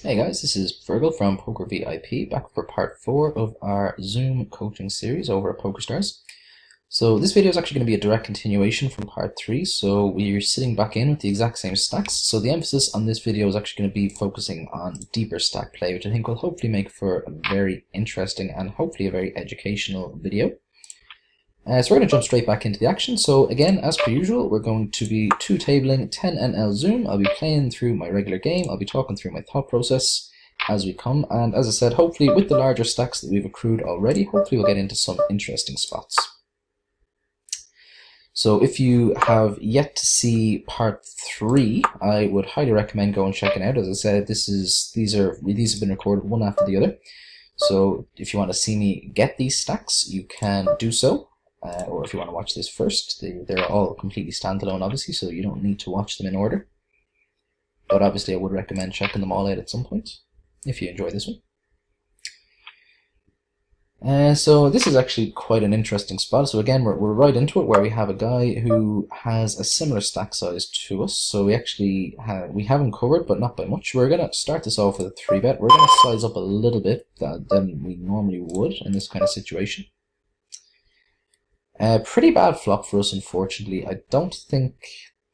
Hey guys, this is Fergal from Poker VIP, back for part 4 of our Zoom coaching series over at Pokerstars. So this video is actually going to be a direct continuation from part 3, so we're sitting back in with the exact same stacks. So the emphasis on this video is actually going to be focusing on deeper stack play, which I think will hopefully make for a very interesting and hopefully a very educational video. So we're going to jump straight back into the action. So again, as per usual, we're going to be two-tabling 10NL Zoom. I'll be playing through my regular game. I'll be talking through my thought process as we come. And as I said, hopefully with the larger stacks that we've accrued already, hopefully we'll get into some interesting spots. So if you have yet to see part 3, I would highly recommend going and checking out. As I said, these have been recorded one after the other. So if you want to see me get these stacks, you can do so. Or if you want to watch this first, they're all completely standalone, obviously, so you don't need to watch them in order. But obviously, I would recommend checking them all out at some point, if you enjoy this one. So this is actually quite an interesting spot. So again, we're right into it, where we have a guy who has a similar stack size to us. So we actually have him covered, but not by much. We're going to start this off with a 3-bet. We're going to size up a little bit than we normally would in this kind of situation. Pretty bad flop for us, unfortunately. I don't think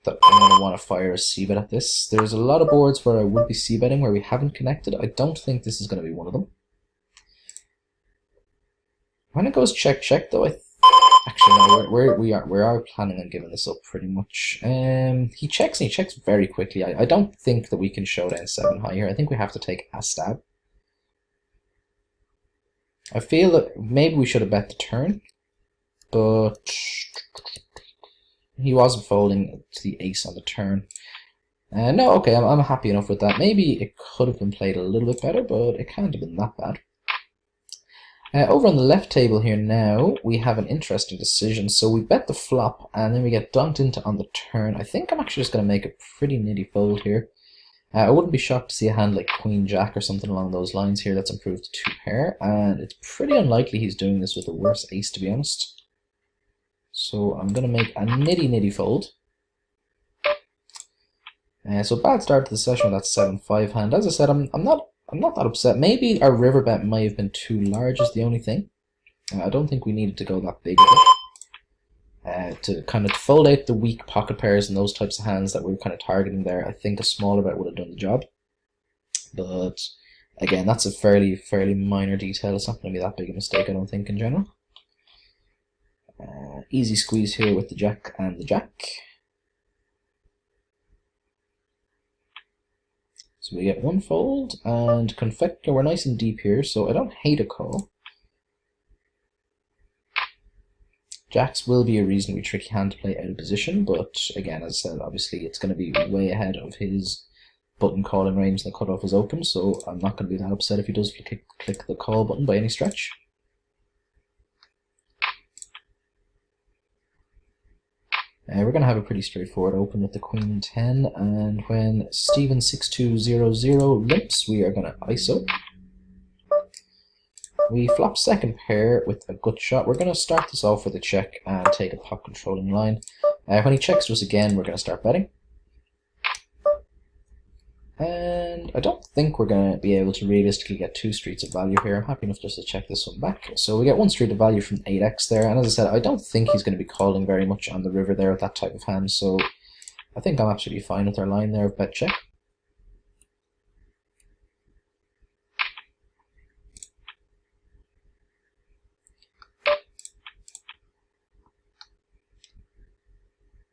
that I'm going to want to fire a c-bet at this. There's a lot of boards where I would be c-betting where we haven't connected. I don't think this is going to be one of them. When it goes check-check, though, actually no, we are planning on giving this up pretty much. He checks and he checks very quickly. I don't think that we can show down 7 high here. I think we have to take a stab. I feel that maybe we should have bet the turn. But he wasn't folding to the ace on the turn. No, okay, I'm happy enough with that. Maybe it could have been played a little bit better, but it can't have been that bad. Over on the left table here now, we have an interesting decision. So we bet the flop, and then we get dunked into on the turn. I think I'm actually just going to make a pretty nitty fold here. I wouldn't be shocked to see a hand like Queen Jack or something along those lines here that's improved to 2 pair, and it's pretty unlikely he's doing this with a worse ace, to be honest. So I'm going to make a nitty fold. So bad start to the session with that 7-5 hand. As I said, I'm not that upset. Maybe our river bet might have been too large is the only thing. I don't think we needed to go that big with it. To kind of fold out the weak pocket pairs and those types of hands that we were kind of targeting there, I think a smaller bet would have done the job. But again, that's a fairly minor detail. It's not going to be that big a mistake, I don't think, in general. Easy squeeze here with the jack and the jack. So we get 1 fold, and Confecta, we're nice and deep here, so I don't hate a call. Jacks will be a reasonably tricky hand to play out of position, but again, as I said, obviously it's going to be way ahead of his button calling range. The cutoff is open, so I'm not going to be that upset if he does click the call button by any stretch. We're going to have a pretty straightforward open with the Queen 10, and when Steven 6200 limps, we are going to ISO. We flop second pair with a gut shot. We're going to start this off with a check and take a pot controlling line. When he checks to us again, we're going to start betting. And I don't think we're going to be able to realistically get 2 streets of value here. I'm happy enough just to check this one back. So we get 1 street of value from 8x there. And as I said, I don't think he's going to be calling very much on the river there with that type of hand. So I think I'm absolutely fine with our line there of bet check.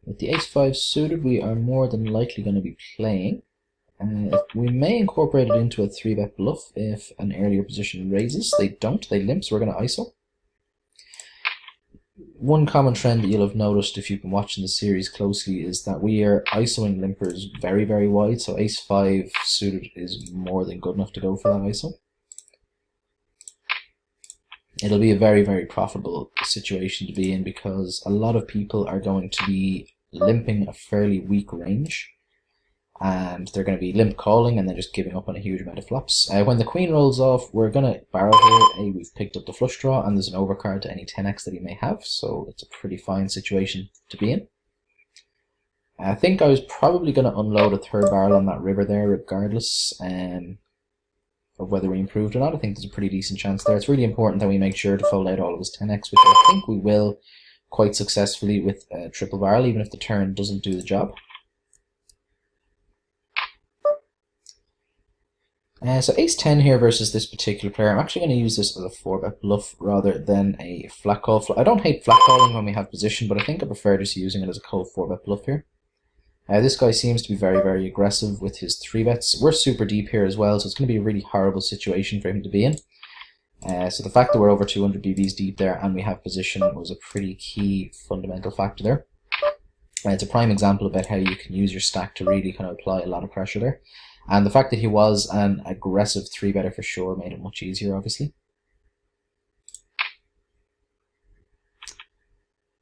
With the ace-5 suited, we are more than likely going to be playing. We may incorporate it into a 3-bet bluff if an earlier position raises. They don't, they limp, so we're going to ISO. One common trend that you'll have noticed if you've been watching the series closely is that we are ISOing limpers very wide, so ace-5 suited is more than good enough to go for that ISO. It'll be a very profitable situation to be in because a lot of people are going to be limping a fairly weak range. And they're going to be limp calling and then just giving up on a huge amount of flops. When the queen rolls off, we're going to barrel here. We've picked up the flush draw, and there's an overcard to any 10x that he may have, so it's a pretty fine situation to be in. I think I was probably going to unload a 3rd barrel on that river there regardless. of whether we improved or not. I think there's a pretty decent chance there. It's really important that we make sure to fold out all of his 10x, which I think we will quite successfully with triple barrel, even if the turn doesn't do the job. So ace 10 here versus this particular player. I'm actually going to use this as a 4-bet bluff rather than a flat call. I don't hate flat calling when we have position, but I think I prefer just using it as a cold 4-bet bluff here. This guy seems to be very, very aggressive with his 3-bets. We're super deep here as well, so it's going to be a really horrible situation for him to be in. So the fact that we're over 200 BBs deep there and we have position was a pretty key fundamental factor there. It's a prime example about how you can use your stack to really kind of apply a lot of pressure there. And the fact that he was an aggressive 3-better for sure made it much easier, obviously.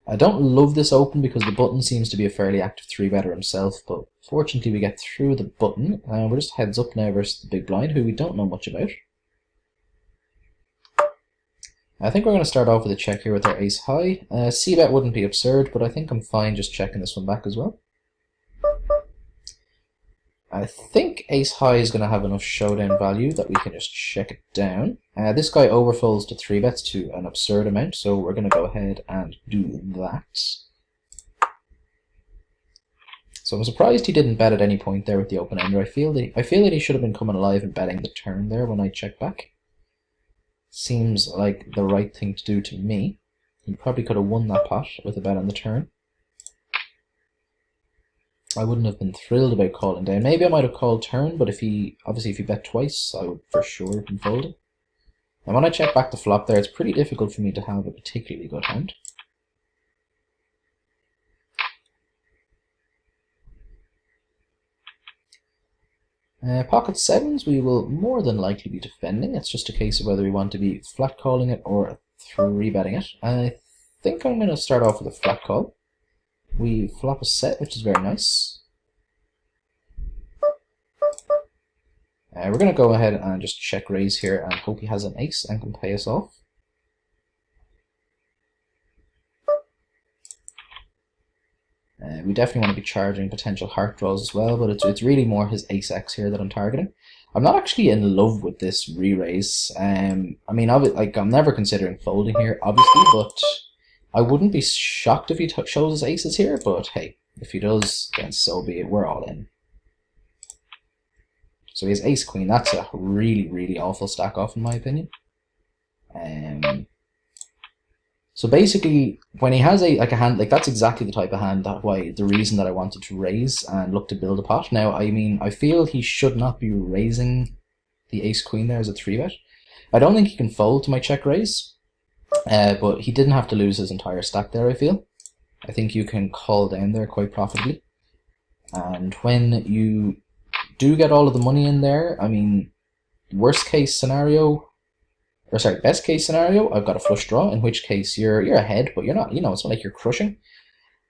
I don't love this open because the button seems to be a fairly active 3-better himself, but fortunately we get through the button. We're just heads up now versus the big blind, who we don't know much about. I think we're going to start off with a check here with our ace high. C-bet wouldn't be absurd, but I think I'm fine just checking this one back as well. I think ace high is going to have enough showdown value that we can just check it down. This guy overfolds to 3-bets to an absurd amount, so we're going to go ahead and do that. So I'm surprised he didn't bet at any point there with the open ender. I feel that he should have been coming alive and betting the turn there when I check back. Seems like the right thing to do to me. He probably could have won that pot with a bet on the turn. I wouldn't have been thrilled about calling down. Maybe I might have called turn, but if he bet twice, I would for sure have been folding. And when I check back the flop there, it's pretty difficult for me to have a particularly good hand. Pocket sevens, we will more than likely be defending. It's just a case of whether we want to be flat calling it or 3-betting it. I think I'm going to start off with a flat call. We flop a set, which is very nice. We're going to go ahead and just check raise here and hope he has an ace and can pay us off. We definitely want to be charging potential heart draws as well, but it's really more his ace-x here that I'm targeting. I'm not actually in love with this re-raise. I mean, I'm never considering folding here, obviously, but I wouldn't be shocked if he shows his aces here, but hey, if he does, then so be it. We're all in. So he has ace-queen. That's a really, really awful stack off, in my opinion. So basically, when he has a hand, that's exactly the type of hand the reason that I wanted to raise and look to build a pot. Now, I mean, I feel he should not be raising the ace-queen there as a 3-bet. I don't think he can fold to my check raise. But he didn't have to lose his entire stack there, I feel. I think you can call down there quite profitably. And when you do get all of the money in there, I mean, best case scenario, I've got a flush draw, in which case you're ahead, but you're not, it's not like you're crushing.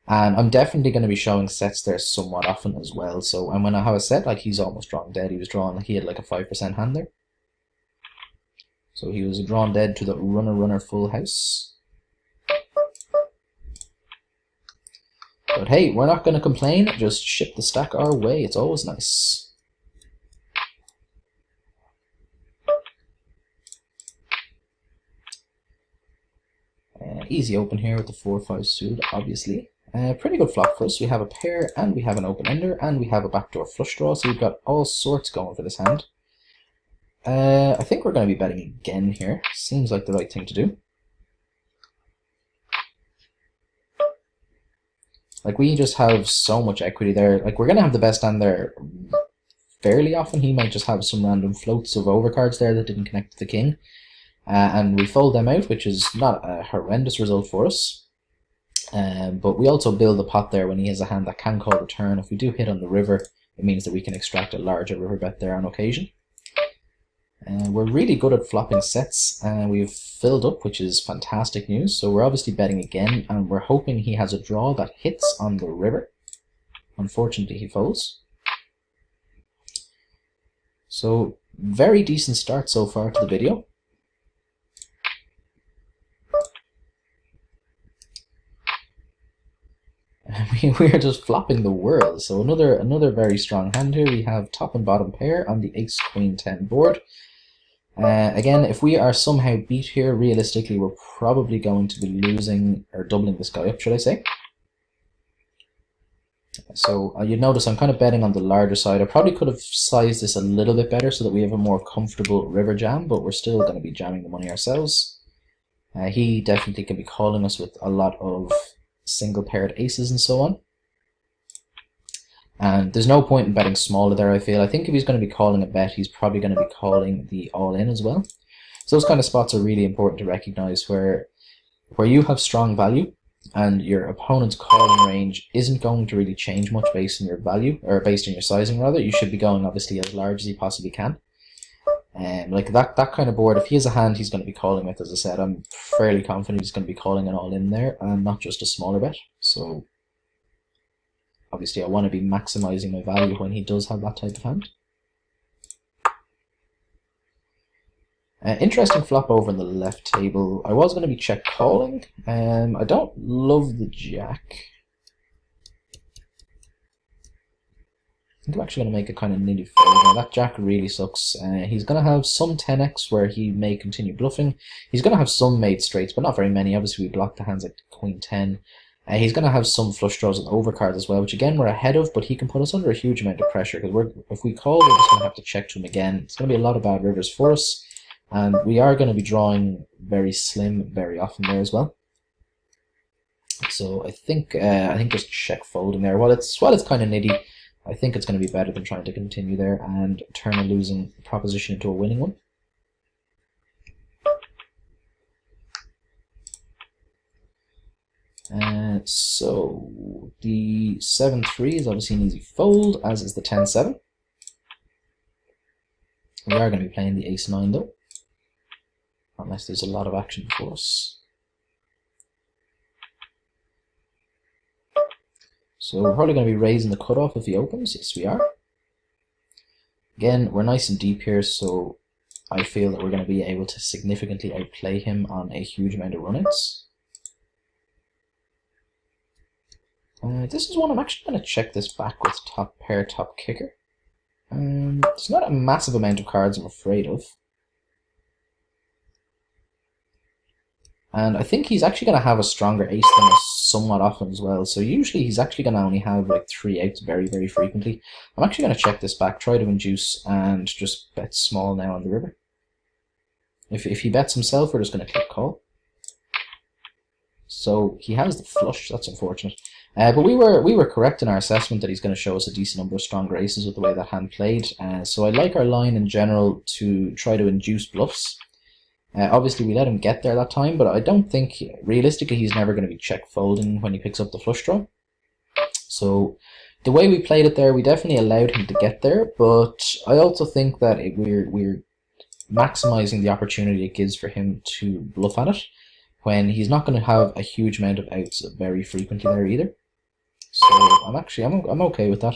And I'm definitely going to be showing sets there somewhat often as well. So, and when I have a set, like he's almost drawn dead, he had like a 5% hand there. So he was drawn dead to the runner full house. But hey, we're not going to complain, just ship the stack our way, it's always nice. Easy open here with the 4-5 suited, obviously. Pretty good flop for us. We have a pair, and we have an open ender, and we have a backdoor flush draw, so we've got all sorts going for this hand. I think we're going to be betting again here. Seems like the right thing to do. Like, we just have so much equity there. Like, we're going to have the best hand there fairly often. He might just have some random floats of overcards there that didn't connect to the king. And we fold them out, which is not a horrendous result for us. But we also build the pot there when he has a hand that can call the turn. If we do hit on the river, it means that we can extract a larger river bet there on occasion. We're really good at flopping sets, and we've filled up, which is fantastic news. So we're obviously betting again, and we're hoping he has a draw that hits on the river. Unfortunately, he folds. So, very decent start so far to the video. We're just flopping the world. So another very strong hand here. We have top and bottom pair on the ace queen 10 board. Again, if we are somehow beat here, realistically, we're probably going to be losing or doubling this guy up, should I say. So you'd notice I'm kind of betting on the larger side. I probably could have sized this a little bit better so that we have a more comfortable river jam, but we're still going to be jamming the money ourselves. He definitely can be calling us with a lot of single paired aces and so on. And there's no point in betting smaller there, I feel. I think if he's going to be calling a bet, he's probably going to be calling the all-in as well. So those kind of spots are really important to recognize where you have strong value and your opponent's calling range isn't going to really change much based on your value, or based on your sizing rather. You should be going obviously as large as you possibly can. Like that kind of board, if he has a hand he's going to be calling with, as I said, I'm fairly confident he's going to be calling an all-in there and not just a smaller bet. So obviously I want to be maximizing my value when he does have that type of hand. Interesting flop over in the left table. I was going to be check calling. I don't love the jack. I think I'm actually going to make a kind of nitty fold. Now that jack really sucks. He's going to have some 10x where he may continue bluffing. He's going to have some made straights, but not very many. Obviously we block the hands like queen 10. He's going to have some flush draws and overcards as well, which again we're ahead of, but he can put us under a huge amount of pressure because if we call, we're just going to have to check to him again. It's going to be a lot of bad rivers for us, and we are going to be drawing very slim very often there as well. So I think just check folding there. While it's kind of nitty, I think it's going to be better than trying to continue there and turn a losing proposition into a winning one. So the 7-3 is obviously an easy fold, as is the 10-7. We are going to be playing the ace-9 though, unless there's a lot of action for us. So we're probably going to be raising the cutoff if he opens. Yes, we are. Again, we're nice and deep here, so I feel that we're going to be able to significantly outplay him on a huge amount of run-ins. This is one I'm actually going to check this back with top pair, top kicker. There's not a massive amount of cards I'm afraid of. And I think he's actually going to have a stronger ace than us somewhat often as well. So usually he's actually going to only have like 3 outs very, very frequently. I'm actually going to check this back, try to induce, and just bet small now on the river. If he bets himself, we're just going to click call. So he has the flush. That's unfortunate. But we were correct in our assessment that he's going to show us a decent number of stronger aces with the way that hand played. So I like our line in general to try to induce bluffs. Obviously we let him get there that time, but I don't think, realistically, he's never going to be check folding when he picks up the flush draw. So the way we played it there, we definitely allowed him to get there, but I also think that we're maximizing the opportunity it gives for him to bluff at it, when he's not going to have a huge amount of outs very frequently there either. So I'm okay with that.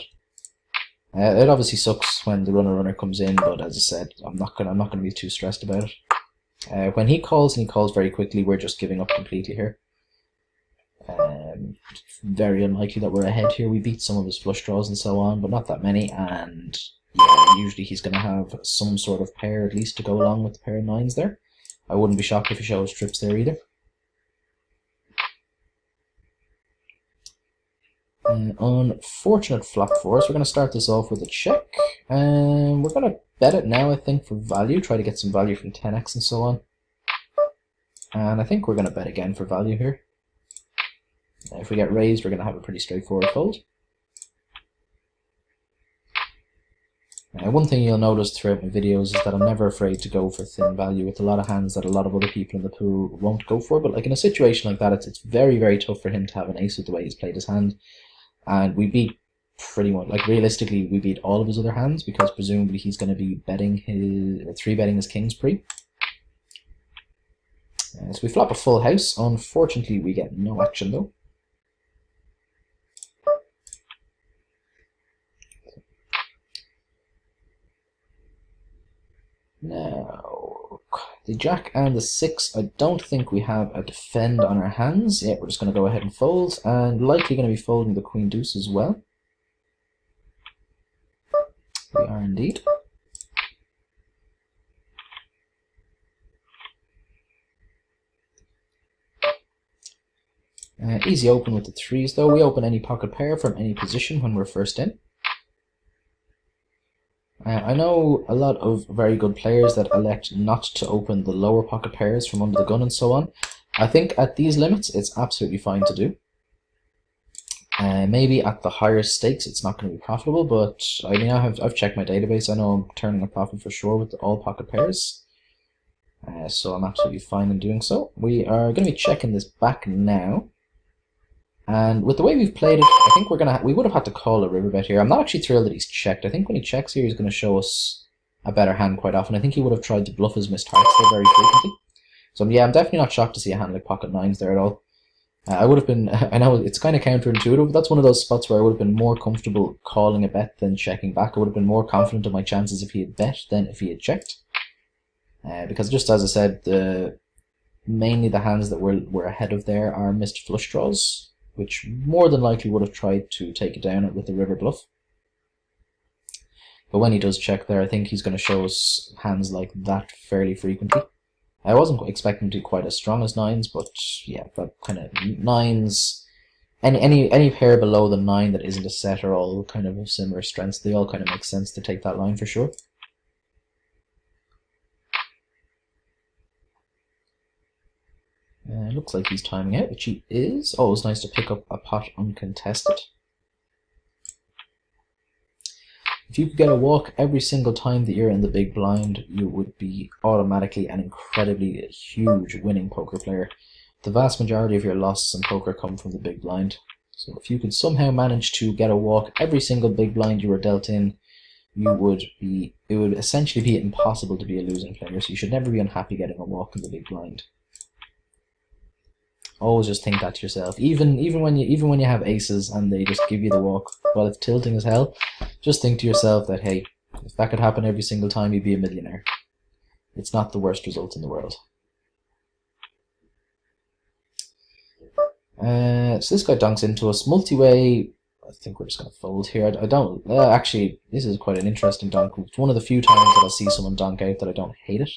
It obviously sucks when the runner comes in, but as I said, I'm not gonna be too stressed about it. When he calls, and he calls very quickly, we're just giving up completely here. Very unlikely that we're ahead here. We beat some of his flush draws and so on, but not that many. And yeah, usually he's going to have some sort of pair at least to go along with the pair of nines there. I wouldn't be shocked if he shows trips there either. Unfortunate flop for us. We're going to start this off with a check, and we're going to bet it now, I think, for value, try to get some value from 10x and so on. And I think we're going to bet again for value here. If we get raised, we're going to have a pretty straightforward fold. One thing you'll notice throughout my videos is that I'm never afraid to go for thin value with a lot of hands that a lot of other people in the pool won't go for. But like in a situation like that, it's very, very tough for him to have an ace with the way he's played his hand. And we beat pretty much, like realistically, we beat all of his other hands because presumably he's going to be betting his, 3-betting his kings pre. So we flop a full house. Unfortunately, we get no action though. Now, the jack and the 6, I don't think we have a defend on our hands. Yeah, we're just going to go ahead and fold, and likely going to be folding the queen deuce as well. We are indeed. Easy open with the threes though. We open any pocket pair from any position when we're first in. I know a lot of very good players that elect not to open the lower pocket pairs from under the gun and so on. I think at these limits it's absolutely fine to do. Maybe at the higher stakes it's not going to be profitable, but I mean I've checked my database. I know I'm turning a profit for sure with all pocket pairs. So I'm absolutely fine in doing so. We are going to be checking this back now. And with the way we've played it, I think we would have had to call a river bet here. I'm not actually thrilled that he's checked. I think when he checks here, he's going to show us a better hand quite often. I think he would have tried to bluff his missed hearts there very frequently. So yeah, I'm definitely not shocked to see a hand like pocket nines there at all. I would have been, I know it's kind of counterintuitive, but that's one of those spots where I would have been more comfortable calling a bet than checking back. I would have been more confident of my chances if he had bet than if he had checked. Because just as I said, mainly the hands that we're ahead of there are missed flush draws, which more than likely would have tried to take it down with the river bluff. But when he does check there, I think he's going to show us hands like that fairly frequently. I wasn't expecting to be quite as strong as nines, but yeah, that kind of nines, any pair below the 9 that isn't a set are all kind of similar strengths. They all kind of make sense to take that line for sure. Looks like he's timing out, which he is. Oh, it's nice to pick up a pot uncontested. If you could get a walk every single time that you're in the big blind, you would be automatically an incredibly huge winning poker player. The vast majority of your losses in poker come from the big blind. So if you could somehow manage to get a walk every single big blind you were dealt in, it would essentially be impossible to be a losing player. So you should never be unhappy getting a walk in the big blind. Always just think that to yourself. Even when you have aces and they just give you the walk while it's tilting as hell, just think to yourself that, hey, if that could happen every single time, you'd be a millionaire. It's not the worst result in the world. So this guy dunks into us. Multi-way, I think we're just going to fold here. I don't... actually, this is quite an interesting dunk. It's one of the few times that I'll see someone dunk out that I don't hate it.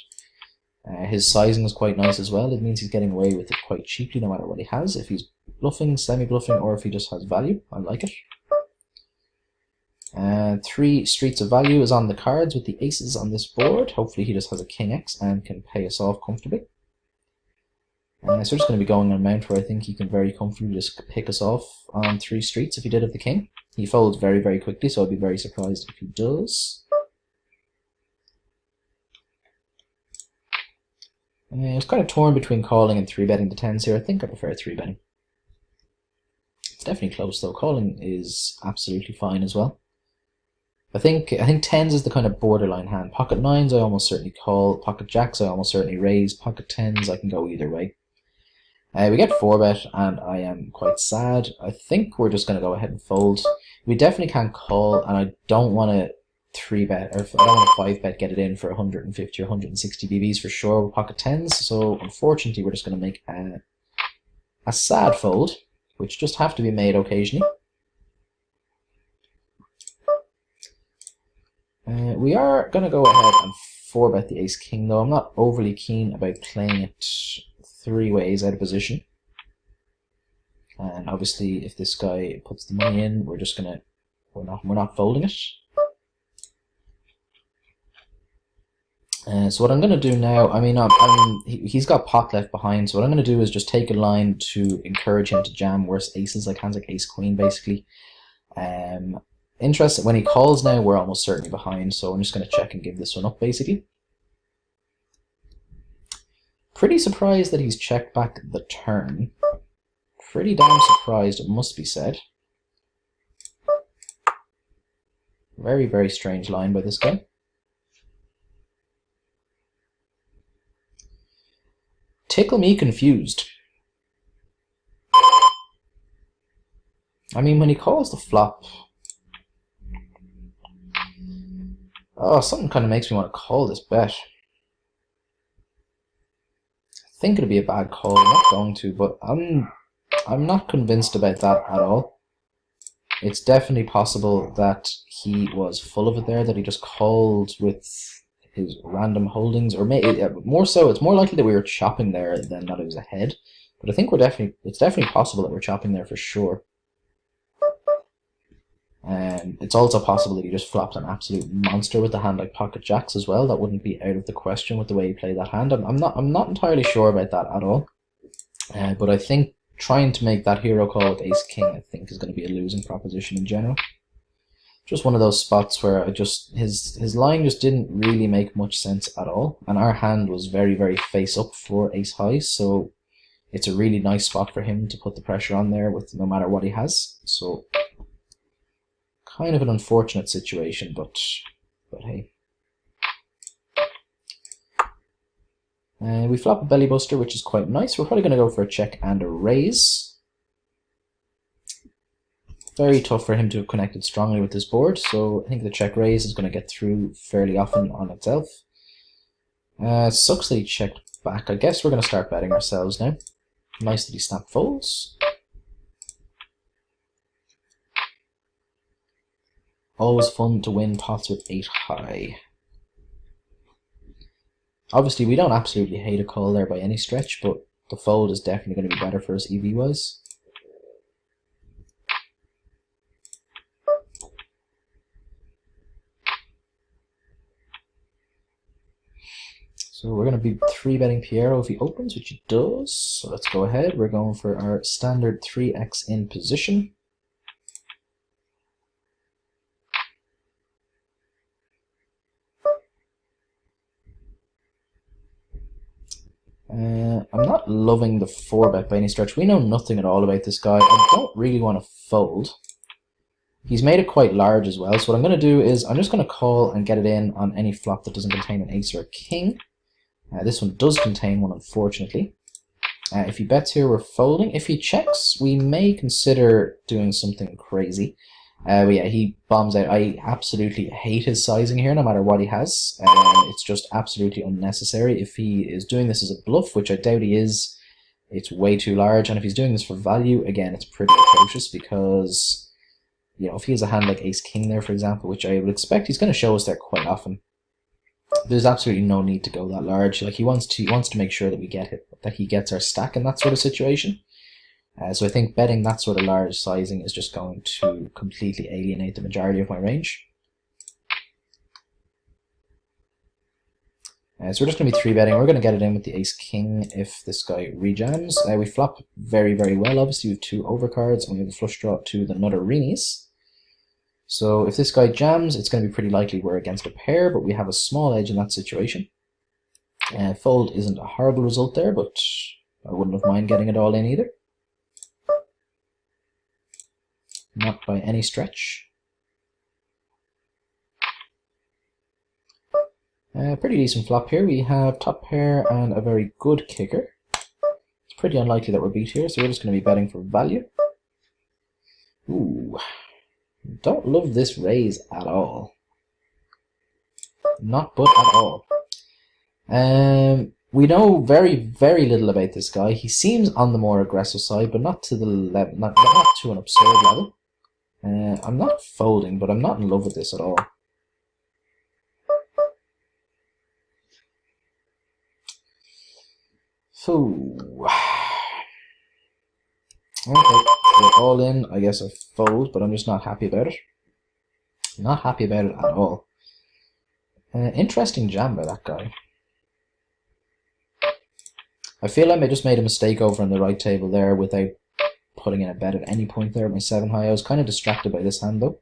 His sizing is quite nice as well. It means he's getting away with it quite cheaply no matter what he has. If he's bluffing, semi-bluffing, or if he just has value. I like it. 3 streets of value is on the cards with the aces on this board. Hopefully he just has a king X and can pay us off comfortably. So we're just going to be going on a mount where I think he can very comfortably just pick us off on 3 streets if he did have the king. He folds very, very quickly, so I'd be very surprised if he does. It's kind of torn between calling and 3-betting the 10s here. I think I prefer 3-betting. It's definitely close though. Calling is absolutely fine as well. I think 10s is the kind of borderline hand. Pocket 9s I almost certainly call. Pocket jacks I almost certainly raise. Pocket 10s I can go either way. We get 4-bet and I am quite sad. I think we're just going to go ahead and fold. We definitely can't call, and I don't want to 3-bet, or I don't want to 5-bet get it in for 150 or 160 BBs for sure with pocket 10s, so unfortunately we're just going to make a sad fold, which just have to be made occasionally. We are going to go ahead and 4-bet the ace-king though. I'm not overly keen about playing it 3 ways out of position. And obviously if this guy puts the money in, we're just going to, we're not folding it. So what I'm going to do now, I mean, he's got pot left behind, so what I'm going to do is just take a line to encourage him to jam worse aces, like hands like ace-queen, basically. Interesting, when he calls now, we're almost certainly behind, so I'm just going to check and give this one up, basically. Pretty surprised that he's checked back the turn. Pretty damn surprised, it must be said. Very, very strange line by this guy. Tickle me confused. I mean, when he calls the flop... Oh, something kind of makes me want to call this bet. I think it'd be a bad call. I'm not going to, but I'm not convinced about that at all. It's definitely possible that he was full of it there, that he just called with his random holdings, or maybe more so, it's more likely that we were chopping there than that it was ahead. But I think it's definitely possible that we're chopping there for sure. And it's also possible that he just flopped an absolute monster with a hand like pocket jacks as well. That wouldn't be out of the question with the way he played that hand. I'm not entirely sure about that at all. But I think trying to make that hero call with ace king, I think, is going to be a losing proposition in general. Just one of those spots where his line just didn't really make much sense at all, and our hand was very, very face up for ace high, so it's a really nice spot for him to put the pressure on there with no matter what he has. So kind of an unfortunate situation, but hey. We flop a belly buster, which is quite nice. We're probably going to go for a check and a raise. Very tough for him to have connected strongly with this board, so I think the check raise is going to get through fairly often on itself. Sucks that he checked back. I guess we're going to start betting ourselves now. Nice that he snap folds. Always fun to win pots with 8 high. Obviously, we don't absolutely hate a call there by any stretch, but the fold is definitely going to be better for us EV-wise. So we're going to be 3-betting Piero if he opens, which he does. So let's go ahead. We're going for our standard 3x in position. I'm not loving the 4-bet by any stretch. We know nothing at all about this guy. I don't really want to fold. He's made it quite large as well, so what I'm going to do is I'm just going to call and get it in on any flop that doesn't contain an ace or a king. This one does contain one, unfortunately. If he bets here, we're folding. If he checks, we may consider doing something crazy. But yeah, he bombs out. I absolutely hate his sizing here, no matter what he has. It's just absolutely unnecessary. If he is doing this as a bluff, which I doubt he is, it's way too large. And if he's doing this for value, again, it's pretty atrocious because, you know, if he has a hand like ace-king there, for example, which I would expect he's going to show us there quite often, there's absolutely no need to go that large. Like, he wants to make sure that we get it, that he gets our stack in that sort of situation. So I think betting that sort of large sizing is just going to completely alienate the majority of my range. So we're just going to be 3-betting. We're going to get it in with the ace-king if this guy rejams. We flop very, very well. Obviously, we have 2 overcards, and we have a flush draw to the nutter-reenies. So if this guy jams, it's going to be pretty likely we're against a pair, but we have a small edge in that situation. Fold isn't a horrible result there, but I wouldn't have minded getting it all in either. Not by any stretch. Pretty decent flop here. We have top pair and a very good kicker. It's pretty unlikely that we're beat here, so we're just going to be betting for value. Ooh, don't love this raise at all. Not but at all. We know very, very little about this guy. He seems on the more aggressive side, but not to the level, not to an absurd level. I'm not folding, but I'm not in love with this at all. So, okay, we're all in. I guess I fold, but I'm just not happy about it. Not happy about it at all. Interesting jam by that guy. I feel like I just made a mistake over on the right table there without putting in a bet at any point there at my 7 high. I was kind of distracted by this hand though.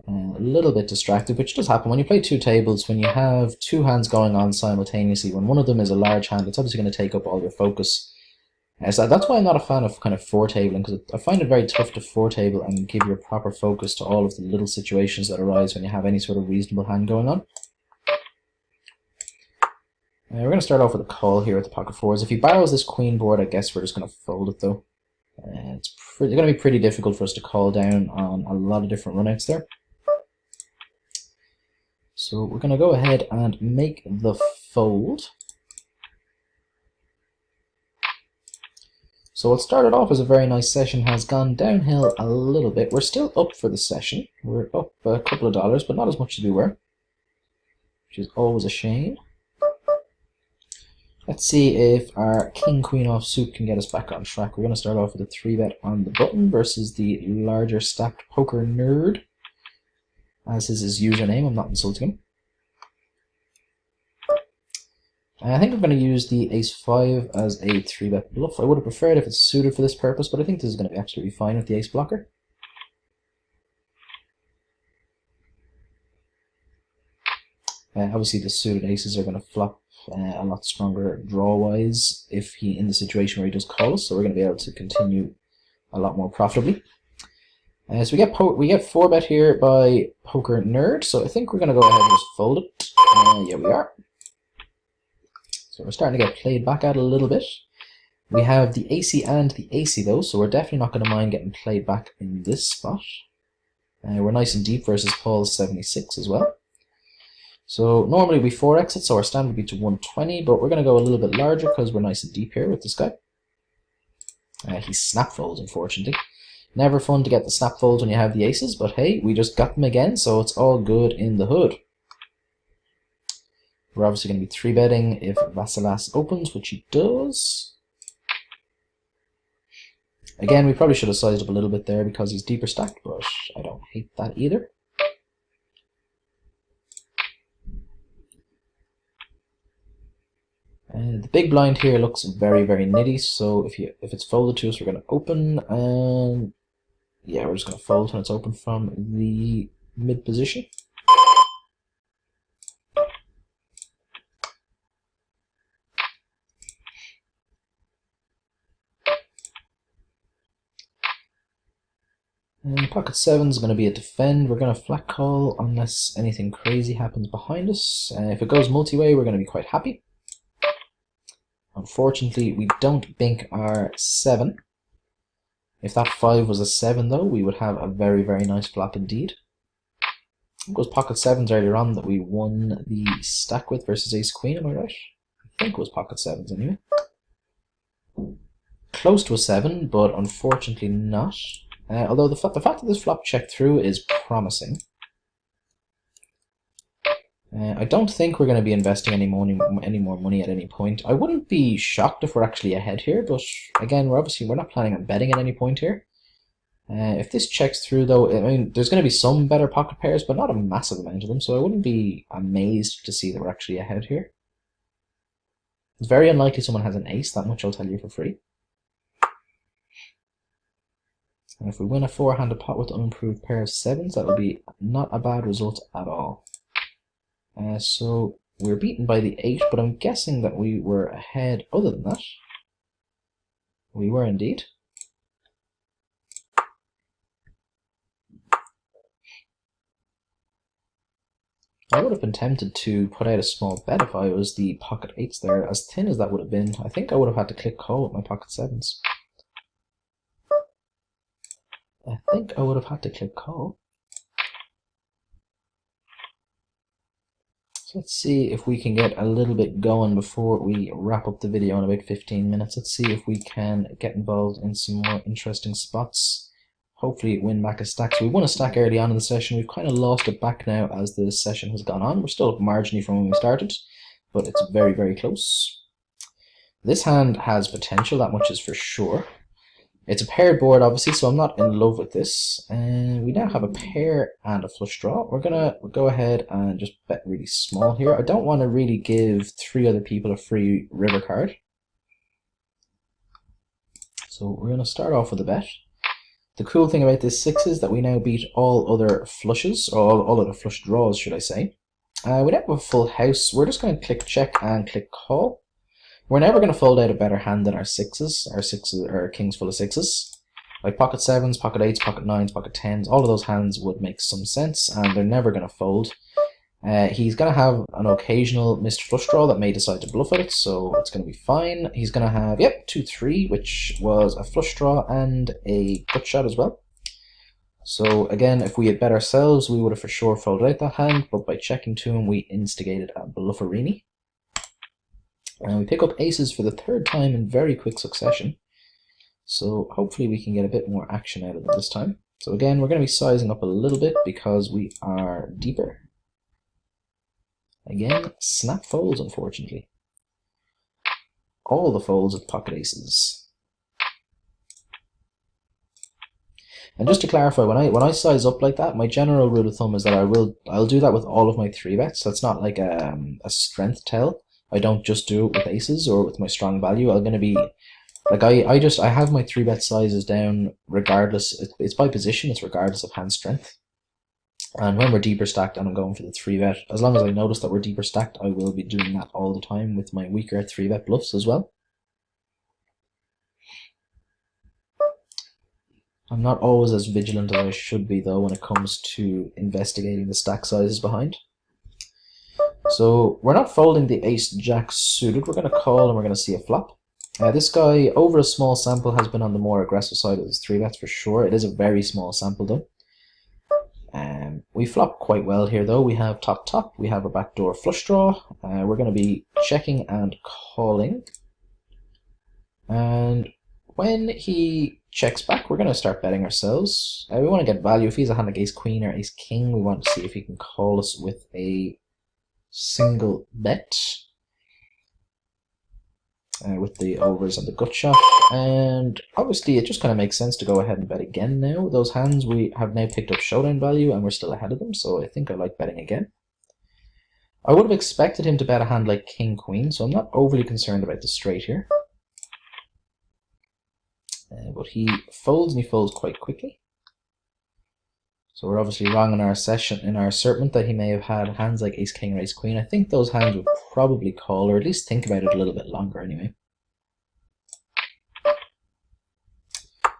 A little bit distracted, which does happen when you play 2 tables, when you have 2 hands going on simultaneously. When one of them is a large hand, it's obviously going to take up all your focus. So that's why I'm not a fan of kind of 4-tabling, because I find it very tough to 4-table and give your proper focus to all of the little situations that arise when you have any sort of reasonable hand going on. We're going to start off with a call here at the pocket fours. If he barrels this queen board, I guess we're just going to fold it though. It's going to be pretty difficult for us to call down on a lot of different runouts there. So we're going to go ahead and make the fold. So what started off as a very nice session has gone downhill a little bit. We're still up for the session. We're up a couple of dollars, but not as much as we were, which is always a shame. Let's see if our king queen offsuit can get us back on track. We're going to start off with a 3-bet on the button versus the larger stacked poker nerd, as is his username. I'm not insulting him. I think I'm going to use the ace-5 as a 3-bet bluff. I would have preferred if it's suited for this purpose, but I think this is going to be absolutely fine with the ace blocker. Obviously the suited aces are going to flop a lot stronger draw-wise if he in the situation where he does call us, so we're going to be able to continue a lot more profitably. So we get 4-bet here by Poker Nerd, so I think we're going to go ahead and just fold it. Yeah, we are. So we're starting to get played back at a little bit. We have the AC and the AC though, so we're definitely not going to mind getting played back in this spot. We're nice and deep versus Paul's 76 as well. So normally we 4x it, so our stand would be to 120, but we're going to go a little bit larger because we're nice and deep here with this guy. He snap folds, unfortunately. Never fun to get the snap folds when you have the aces, but hey, we just got them again, so it's all good in the hood. We're obviously going to be 3-betting if Vasilas opens, which he does. Again, we probably should have sized up a little bit there because he's deeper stacked, but I don't hate that either. The big blind here looks very, very nitty, so if it's folded to us, we're going to open, and yeah, we're just going to fold when it's open from the mid position. And pocket 7 is going to be a defend. We're going to flat call unless anything crazy happens behind us. If it goes multi-way, we're going to be quite happy. Unfortunately, we don't bink our 7. If that 5 was a 7 though, we would have a very, very nice flop indeed. It was pocket 7s earlier on that we won the stack with versus ace queen, am I right? I think it was pocket 7s anyway. Close to a 7, but unfortunately not. Although the fact that this flop checked through is promising. I don't think we're going to be investing any more money at any point. I wouldn't be shocked if we're actually ahead here, but again, we're not planning on betting at any point here. If this checks through though, I mean, there's going to be some better pocket pairs, but not a massive amount of them, so I wouldn't be amazed to see that we're actually ahead here. It's very unlikely someone has an ace, that much I'll tell you for free. And if we win a 4-handed pot with an unimproved pair of 7s, that will be not a bad result at all. So we're beaten by the 8, but I'm guessing that we were ahead other than that. We were indeed. I would have been tempted to put out a small bet if I was the pocket 8s there. As thin as that would have been, I think I would have had to click call with my pocket 7s. I think I would have had to click call. So let's see if we can get a little bit going before we wrap up the video in about 15 minutes. Let's see if we can get involved in some more interesting spots. Hopefully win back a stack. So we won a stack early on in the session. We've kind of lost it back now as the session has gone on. We're still up marginally from when we started, but it's very, very close. This hand has potential, that much is for sure. It's a paired board, obviously, so I'm not in love with this. And we now have a pair and a flush draw. We're gonna go ahead and just bet really small here. I don't want to really give 3 other people a free river card. So we're gonna start off with a bet. The cool thing about this 6 is that we now beat all other flushes, or all other flush draws, should I say. We now have a full house. We're just gonna click check and click call. We're never going to fold out a better hand than our 6s. Our kings full of 6s. Like pocket 7s, pocket 8s, pocket 9s, pocket 10s, all of those hands would make some sense, and they're never going to fold. He's going to have an occasional missed flush draw that may decide to bluff at it, so it's going to be fine. He's going to have, yep, 2-3, which was a flush draw and a gut shot as well. So again, if we had bet ourselves, we would have for sure folded out that hand, but by checking to him, we instigated a blufferini. And we pick up aces for the 3rd time in very quick succession. So hopefully we can get a bit more action out of it this time. So again, we're going to be sizing up a little bit because we are deeper. Again, snap folds, unfortunately. all the folds with pocket aces. And just to clarify, when I size up like that, my general rule of thumb is that I'll do that with all of my 3-bets. That's not like a strength tell. I don't just do it with aces or with my strong value. I'm gonna be like I have my 3-bet sizes down regardless. It's by position. It's regardless of hand strength. And when we're deeper stacked and I'm going for the 3-bet, as long as I notice that we're deeper stacked, I will be doing that all the time with my weaker 3-bet bluffs as well. I'm not always as vigilant as I should be though when it comes to investigating the stack sizes behind. So we're not folding the ace-jack suited, we're going to call and we're going to see a flop. This guy, over a small sample, has been on the more aggressive side of his 3-bets for sure. It is a very small sample though. We flop quite well here though. We have top, we have a backdoor flush draw. We're going to be checking and calling. And when he checks back, we're going to start betting ourselves. We want to get value. If he's a hand like ace-queen or ace-king, we want to see if he can call us with a single bet. With the overs and the gut shot, and obviously it just kind of makes sense to go ahead and bet again now. Those hands we have now picked up showdown value and we're still ahead of them, so I think I like betting again. I would have expected him to bet a hand like king queen, so I'm not overly concerned about the straight here. But he folds and he folds quite quickly. So we're obviously wrong in our assertment that he may have had hands like ace king or ace queen. I think those hands would probably call, or at least think about it a little bit longer anyway.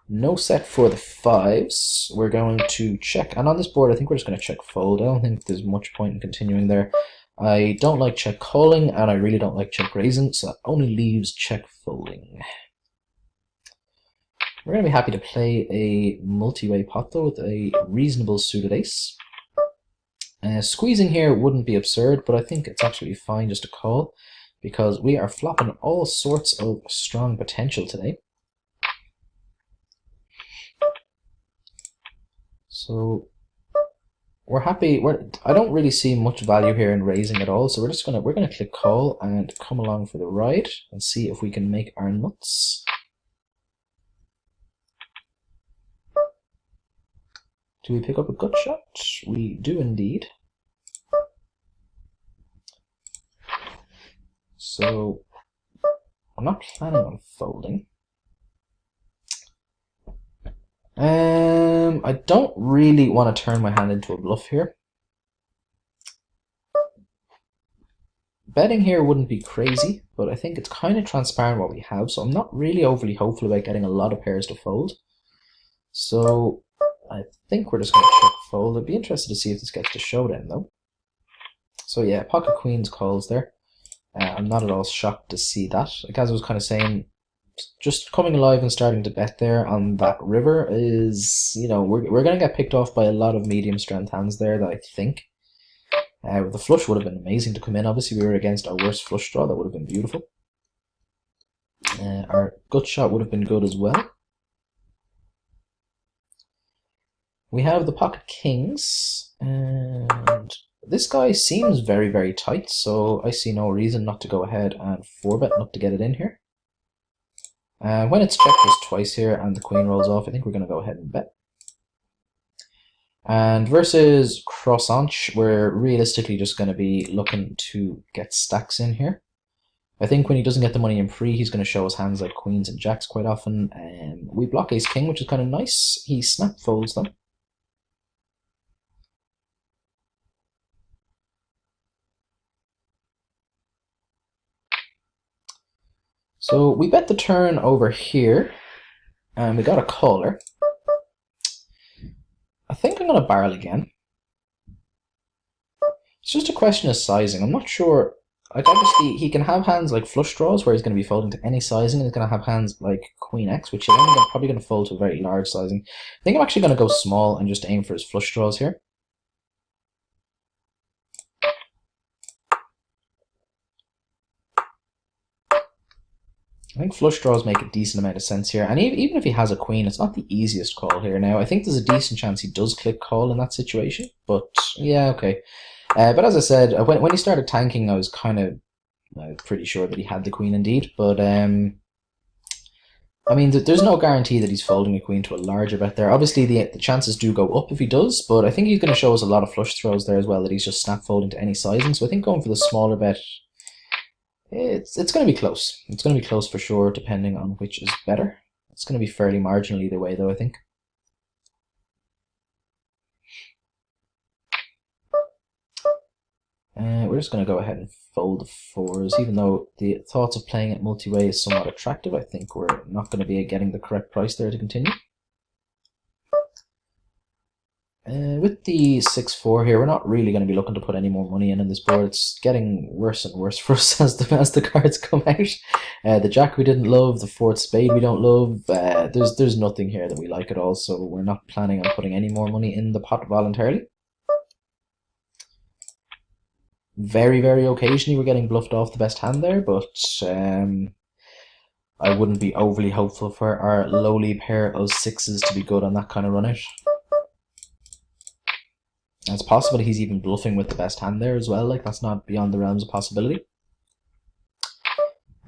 No set for the 5s. We're going to check, and on this board I think we're just going to check fold. I don't think there's much point in continuing there. I don't like check calling, and I really don't like check raising, so that only leaves check folding. We're going to be happy to play a multi-way pot though with a reasonable suited ace. Squeezing here wouldn't be absurd, but I think it's actually fine just to call because we are flopping all sorts of strong potential today. So we're happy. I don't really see much value here in raising at all, so we're gonna click call and come along for the ride and see if we can make our nuts. Do we pick up a gut shot? We do indeed. So I'm not planning on folding. I don't really want to turn my hand into a bluff here. Betting here wouldn't be crazy, but I think it's kind of transparent what we have, so I'm not really overly hopeful about getting a lot of pairs to fold. So I think we're just going to check fold. I'd be interested to see if this gets to showdown though. So yeah, pocket queens calls there. I'm not at all shocked to see that. Like as I was kind of saying, just coming alive and starting to bet there on that river is, you know, we're going to get picked off by a lot of medium strength hands there that I think. The flush would have been amazing to come in. Obviously we were against our worst flush draw. That would have been beautiful. Our gut shot would have been good as well. We have the pocket kings, and this guy seems very, very tight, so I see no reason not to go ahead and 4-bet, not to get it in here. When it's checked just twice here and the queen rolls off, I think we're going to go ahead and bet. And versus cross-anch, we're realistically just going to be looking to get stacks in here. I think when he doesn't get the money in free, he's going to show us hands like queens and jacks quite often. We block ace-king, which is kind of nice. He snap folds them. So we bet the turn over here, and we got a caller. I think I'm going to barrel again. It's just a question of sizing. I'm not sure. Like obviously, he can have hands like flush draws where he's going to be folding to any sizing, and he's going to have hands like queen x, which is probably going to fold to a very large sizing. I think I'm actually going to go small and just aim for his flush draws here. I think flush draws make a decent amount of sense here, and even if he has a queen, it's not the easiest call here. Now, I think there's a decent chance he does click call in that situation, but yeah, okay. But as I said, when he started tanking, I was kind of I'm pretty sure that he had the queen indeed, but I mean, there's no guarantee that he's folding a queen to a larger bet there. Obviously, the chances do go up if he does, but I think he's going to show us a lot of flush throws there as well, that he's just snap folding to any sizing. So I think going for the smaller bet, it's going to be close. It's going to be close for sure, depending on which is better. It's going to be fairly marginal either way, though, I think. We're just going to go ahead and fold the fours, even though the thoughts of playing it multi-way is somewhat attractive. I think we're not going to be getting the correct price there to continue. With the 6-4 here, we're not really going to be looking to put any more money in this board. It's getting worse and worse for us as the cards come out. The jack we didn't love, the fourth spade we don't love. There's nothing here that we like at all, so we're not planning on putting any more money in the pot voluntarily. Very, very occasionally we're getting bluffed off the best hand there, but I wouldn't be overly hopeful for our lowly pair of sixes to be good on that kind of run out. And it's possible he's even bluffing with the best hand there as well, like that's not beyond the realms of possibility.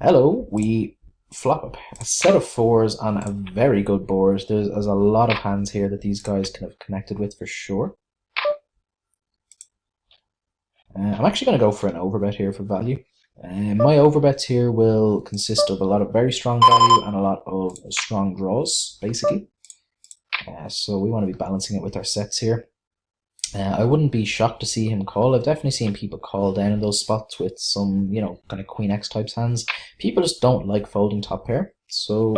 Hello, we flop a set of fours on a very good board. There's a lot of hands here that these guys can have connected with for sure. I'm actually going to go for an overbet here for value. My overbets here will consist of a lot of very strong value and a lot of strong draws, basically. So we want to be balancing it with our sets here. I wouldn't be shocked to see him call. I've definitely seen people call down in those spots with some, you know, kind of Queen X types hands. People just don't like folding top pair. So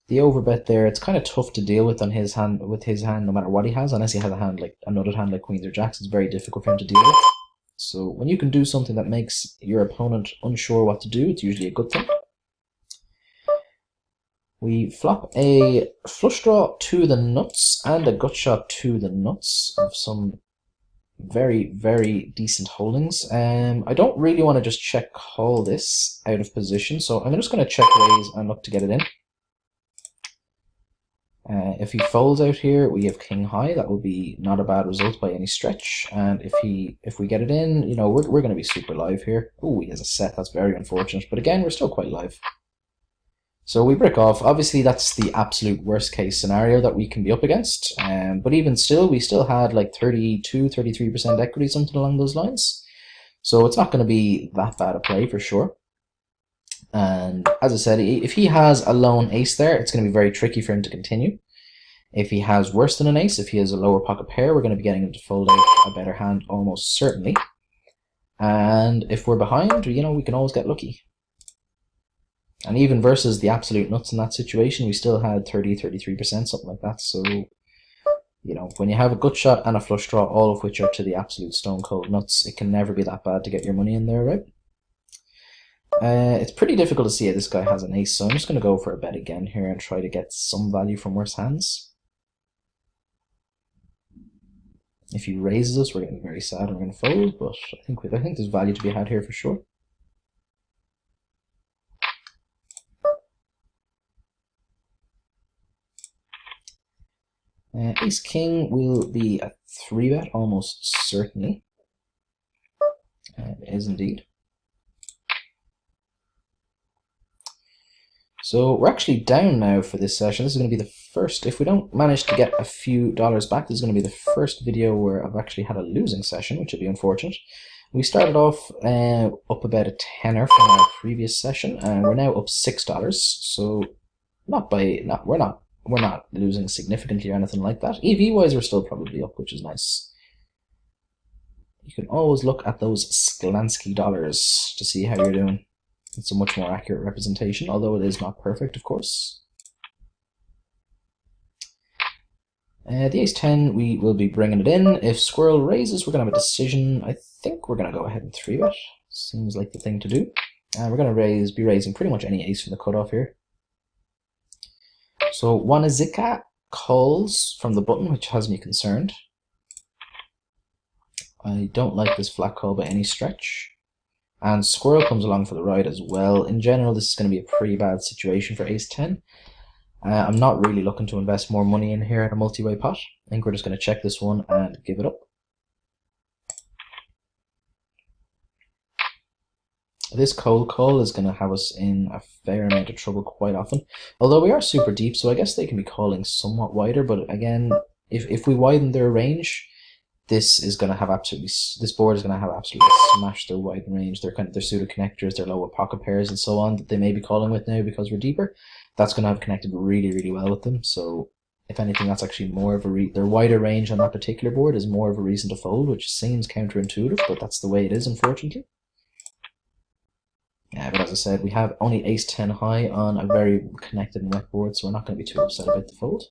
the overbet there, it's kind of tough to deal with on his hand, no matter what he has, unless he has a hand like another hand like queens or jacks. It's very difficult for him to deal with. So when you can do something that makes your opponent unsure what to do, it's usually a good thing. We flop a flush draw to the nuts and a gut shot to the nuts of some very, very decent holdings. I don't really want to just check call this out of position, so I'm just going to check raise and look to get it in. If he folds out here, we have king high. That will be not a bad result by any stretch. And if we get it in, you know, we're going to be super live here. Oh, he has a set. That's very unfortunate. But again, we're still quite live. So we brick off. Obviously, that's the absolute worst case scenario that we can be up against. But even still, we still had like 32, 33% equity, something along those lines. So it's not going to be that bad a play for sure. And as I said, if he has a lone ace there, it's going to be very tricky for him to continue. If he has worse than an ace, if he has a lower pocket pair, we're going to be getting him to fold out a better hand almost certainly. And if we're behind, you know, we can always get lucky. And even versus the absolute nuts in that situation, we still had 30, 33%, something like that. So, you know, when you have a gut shot and a flush draw, all of which are to the absolute stone cold nuts, it can never be that bad to get your money in there, right? It's pretty difficult to see how this guy has an ace, so I'm just going to go for a bet again here and try to get some value from worse hands. If he raises us, we're going to be very sad and we're going to fold, but I think there's value to be had here for sure. Ace King will be a 3-bet almost certainly. It is indeed. So we're actually down now for this session. This is going to be the first, if we don't manage to get a few dollars back, this is going to be the first video where I've actually had a losing session, which would be unfortunate. We started off up about a tenner from our previous session, and we're now up $6. So we're not losing significantly or anything like that. EV wise, we're still probably up, which is nice. You can always look at those Sklansky dollars to see how you're doing. It's a much more accurate representation, although it is not perfect, of course. The ace-10, we will be bringing it in. If squirrel raises, we're going to have a decision. I think we're going to go ahead and 3-bet. Seems like the thing to do. We're going to be raising pretty much any ace from the cutoff here. So Wanizika calls from the button, which has me concerned. I don't like this flat call by any stretch. And squirrel comes along for the ride as well. In general, this is going to be a pretty bad situation for ace-10. I'm not really looking to invest more money in here at a multi-way pot. I think we're just going to check this one and give it up. this cold call is going to have us in a fair amount of trouble quite often. Although we are super deep, so I guess they can be calling somewhat wider. But again, if we widen their range, this is going to have this board is going to have absolutely smashed their wide range. Their pseudo connectors, their lower pocket pairs, and so on that they may be calling with now because we're deeper. That's going to have connected really, really well with them. So if anything, that's actually more of their wider range on that particular board is more of a reason to fold, which seems counterintuitive, but that's the way it is, unfortunately. Yeah, but as I said, we have only ace-10 high on a very connected and wet board, so we're not going to be too upset about the fold.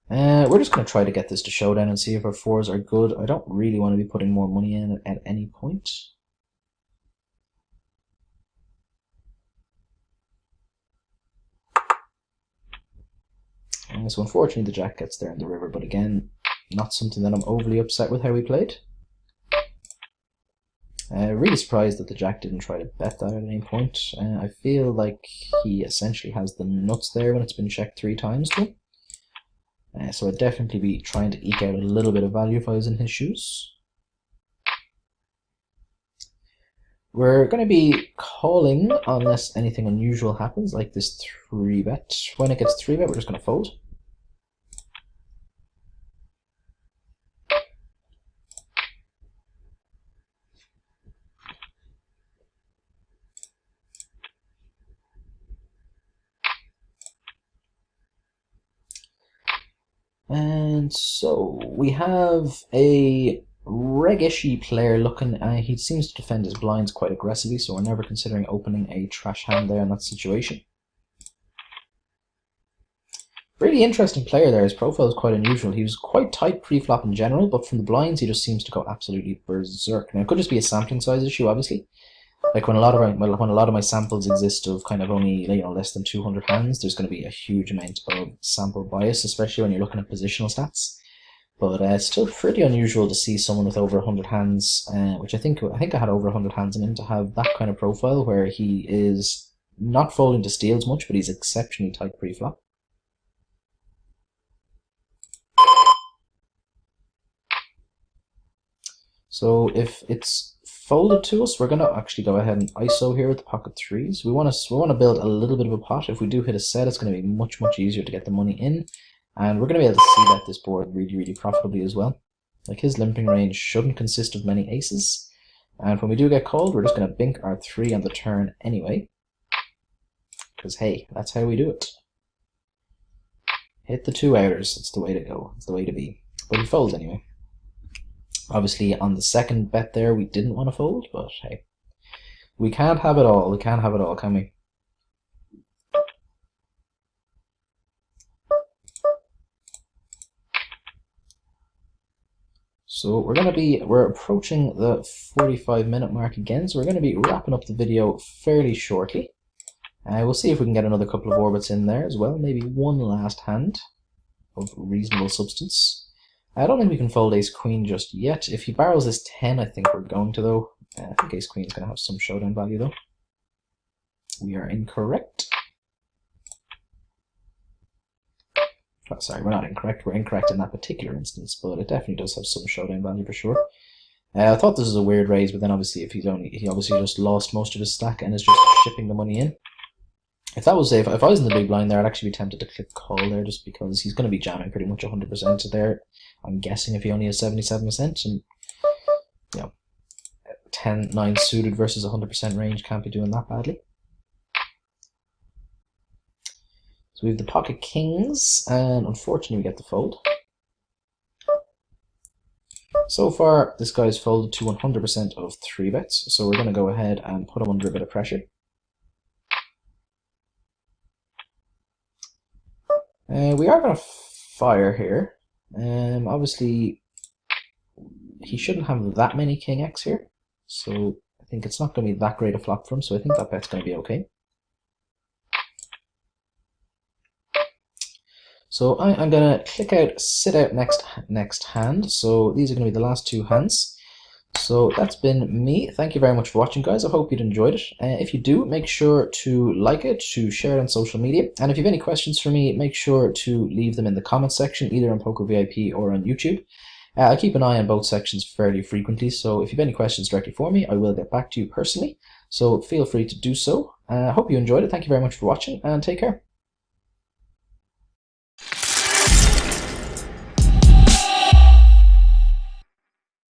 We're just going to try to get this to showdown and see if our fours are good. I don't really want to be putting more money in at any point. So unfortunately the jack gets there in the river, but again, not something that I'm overly upset with how we played. Really surprised that the jack didn't try to bet that at any point. I feel like he essentially has the nuts there when it's been checked 3 times to him. So I'd definitely be trying to eke out a little bit of value if I was in his shoes. We're going to be calling unless anything unusual happens, like this 3-bet. When it gets 3-bet, we're just going to fold. And so we have a reg-ishy player looking. He seems to defend his blinds quite aggressively, so we're never considering opening a trash hand there in that situation. Really interesting player there. His profile is quite unusual. He was quite tight pre-flop in general, but from the blinds he just seems to go absolutely berserk. Now it could just be a sampling size issue, obviously. Like when a lot of my samples exist of kind of only less than 200 hands, there's going to be a huge amount of sample bias, especially when you're looking at positional stats. But it's still pretty unusual to see someone with over 100 hands, which I think I had over 100 hands in him, to have that kind of profile where he is not folding to steals much, but he's exceptionally tight pre-flop. So if it's folded to us, we're going to actually go ahead and ISO here with the pocket 3s. We want to build a little bit of a pot. If we do hit a set, it's going to be much easier to get the money in, and we're going to be able to see bet this board really profitably as well. Like his limping range shouldn't consist of many aces, and when we do get called, we're just going to bink our 3 on the turn anyway, because hey, that's how we do it. Hit the 2 outers. It's the way to go. It's the way to be. But he folds anyway. Obviously, on the second bet there, we didn't want to fold, but hey, we can't have it all. We can't have it all, can we? So we're approaching the 45-minute mark again, so we're going to be wrapping up the video fairly shortly. We'll see if we can get another couple of orbits in there as well, maybe one last hand of reasonable substance. I don't think we can fold ace-queen just yet. If he barrels this 10, I think we're going to, though. I think ace-queen is going to have some showdown value, though. We are incorrect. Oh, sorry, we're not incorrect. We're incorrect in that particular instance, but it definitely does have some showdown value for sure. I thought this was a weird raise, but then obviously he obviously just lost most of his stack and is just shipping the money in. If that was safe, if I was in the big blind there, I'd actually be tempted to click call there, just because he's going to be jamming pretty much 100% there. I'm guessing if he only has 77%, and 10-9 suited versus 100% range can't be doing that badly. So we have the pocket kings, and unfortunately we get the fold. So far, this guy's folded to 100% of 3 bets, so we're going to go ahead and put him under a bit of pressure. We are going to fire here. Obviously, he shouldn't have that many king x here, so I think it's not going to be that great a flop for him, so I think that bet's going to be okay. So I'm going to click out sit out next hand, so these are going to be the last 2 hands. So So that's been me. Thank you very much for watching, guys. I hope you'd enjoyed it. If you do, make sure to like it, to share it on social media. And if you have any questions for me, make sure to leave them in the comments section, either on Poker VIP or on YouTube. I keep an eye on both sections fairly frequently, so if you have any questions directly for me, I will get back to you personally. So feel free to do so. I hope you enjoyed it. Thank you very much for watching, and take care.